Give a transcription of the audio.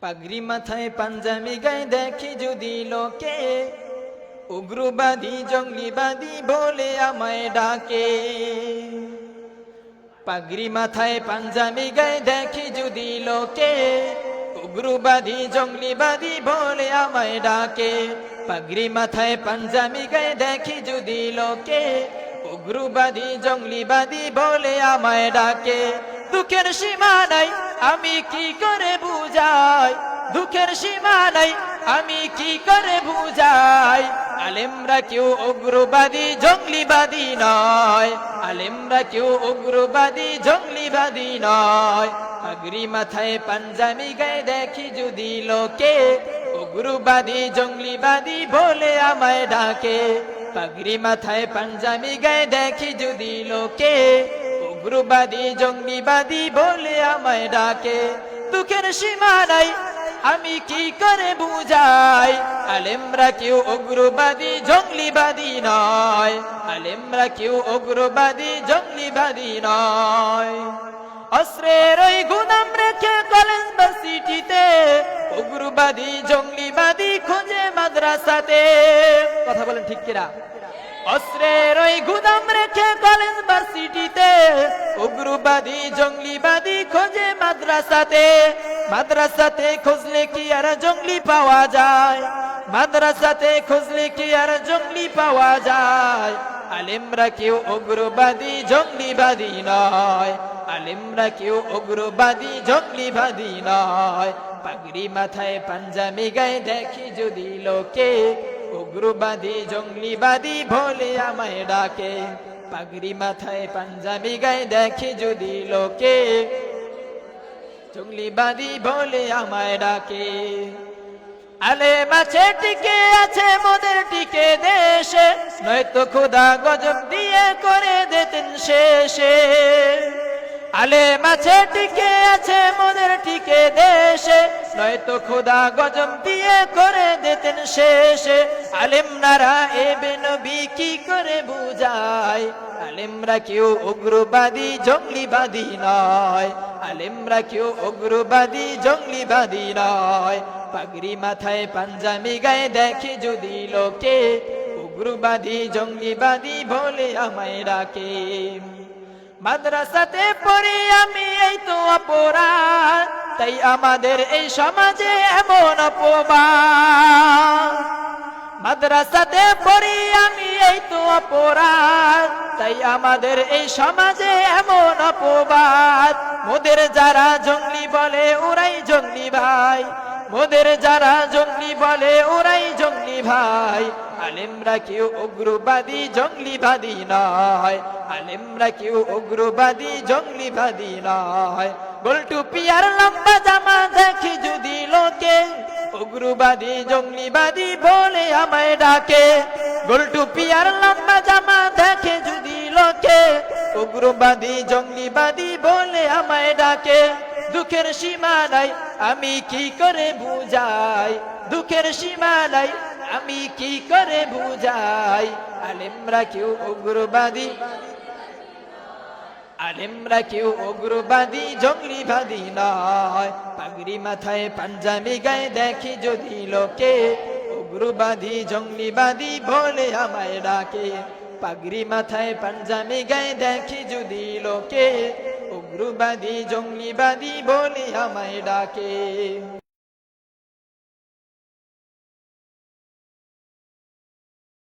পাগড়ি মাথায় পাঞ্জাবি গায়ে দেখি যদি লোকে, উগ্রবাদী জঙ্গলিবাদী বলে আমায় ডাকে। পাগড়ি মাথায় পাঞ্জাবি গায়ে দেখি যদি লোকে, উগ্রবাদী জঙ্গলিবাদী বলে আমায় ডাকে। পাগড়ি মাথায় পাঞ্জাবি গায়ে দেখি যদি লোকে, উগ্রবাদী জঙ্গলিবাদী বলে আমায় ডাকে। দুঃখের সীমা নাই আমি কি করে বুঝাই, দুঃখের সীমা নাই আমি কি করে বুঝাই। আলেমরা কেউ উগ্রবাদী জঙ্গলিবাদী নয়, আলেমরা কেউ উগ্রবাদী জঙ্গলিবাদী নয়। পাগড়ি মাথায় পাঞ্জাবি গায়ে দেখি যদি লোকে, উগ্রবাদী জঙ্গলিবাদী বলে আমায় ডাকে। পাগড়ি মাথায় পাঞ্জাবি গায়ে দেখি যদি লোকে, উগ্রবাদী জঙ্গলিবাদী বলে আমায় ডাকে। দুঃখের সীমা নাই আমি কি করে বুঝাই, আলেমরা কেউ উগ্রবাদী জঙ্গলিবাদী নয়, আলেমরা কেউ উগ্রবাদী জঙ্গলিবাদী নয়। অস্ত্রের ওই গুদাম রেখে কলেজ ভার্সিটিতে, উগ্রবাদী জঙ্গলিবাদী খোঁজে মাদ্রাসাতে। কথা বলেন ঠিক কিনা? অস্ত্রের ওই গুদাম রেখে কলেজ ভার্সিটিতে, উগ্রবাদী জঙ্গলিবাদী খোঁজে মাদ্রাসাতে। মাদ্রাসাতে খুঁজলে কি আর জঙ্গলি পাওয়া যায়, মাদ্রাসাতে খুঁজলে কি আর জঙ্গলি পাওয়া যায়। আলেমরা কেউ উগ্রবাদী জঙ্গলিবাদী নয়, আলেমরা কেউ উগ্রবাদী জঙ্গলিবাদী নয়। পাগড়ি মাথায় পাঞ্জাবি গায়ে দেখি যদি লোকে, উগ্রবাদী জঙ্গলিবাদী বলে আমায় ডাকে। পাগড়ি মাথায় পাঞ্জাবি গায়ে দেখি যদি লোকে, জঙ্গলিবাদী বলে আমায় ডাকে। আলেম আছে টিকে আছে মোদের টিকে দেশে, নয়তো খোদা গজব দিয়ে করে দিতেন শেষে। আলেম আছে টিকে আছে মোদের টিকে দেশে, নয়তো খোদা গজব দিয়ে করে দিতেন শেষে। আলেমনারা এবে নবী কি করে বুঝায়, আলেমরা কেউ উগ্রবাদী জঙ্গলিবাদী নয়, আলেমরা কেউ উগ্রবাদী জঙ্গলিবাদী নয়। পাগড়ি মাথায় পাঞ্জাবি গায়ে দেখি যদি লোকে, উগ্রবাদী জঙ্গলিবাদী বলে আমায় ডাকে। মাদ্রাসাতে পড়ি আমি এই তো অপরাধ, তাই আমাদের এই সমাজে এমন অপবাদ। মাদ্রাসাতে পড়ি আমি এই তো অপরাধ, তাই আমাদের এই সমাজে এমন অপবাদ। মোদের যারা জঙ্গলি বলে ওরাই জঙ্গলি ভাই, মোদের যারা জঙ্গলি বলে ওরাই জঙ্গলি ভাই। আলেমরা কেউ উগ্রবাদী জঙ্গলিবাদী নয়, আলেমরা কেউ উগ্রবাদী জঙ্গলিবাদী নয়। গোলটুপি আর লম্বা জামা দেখি যদি লোকে, উগ্রবাদী জঙ্গলিবাদী বলে আমায় ডাকে। গোলটুপি আর লম্বা জামা দেখে যদি লোকে, উগ্রবাদী জঙ্গলিবাদী বলে আমায় ডাকে। দুঃখের সীমা নাই আমি কি করে বুঝাই, দুঃখের সীমা নাই আমি কি করে বুঝাই। আলেমরা কেউ উগ্রবাদী, আলেমরা কেউ উগ্রবাদী জঙ্গলিবাদী নয়। পাগড়ি মাথায় পাঞ্জাবি গায়ে দেখি যদি লোকে, উগ্রবাদী জঙ্গলিবাদী বলে আমায় ডাকে। পাগড়ি মাথায় পাঞ্জাবি গায়ে দেখি যদি লোকে, উগ্রবাদী জঙ্গলিবাদী বলে আমায় ডাকে।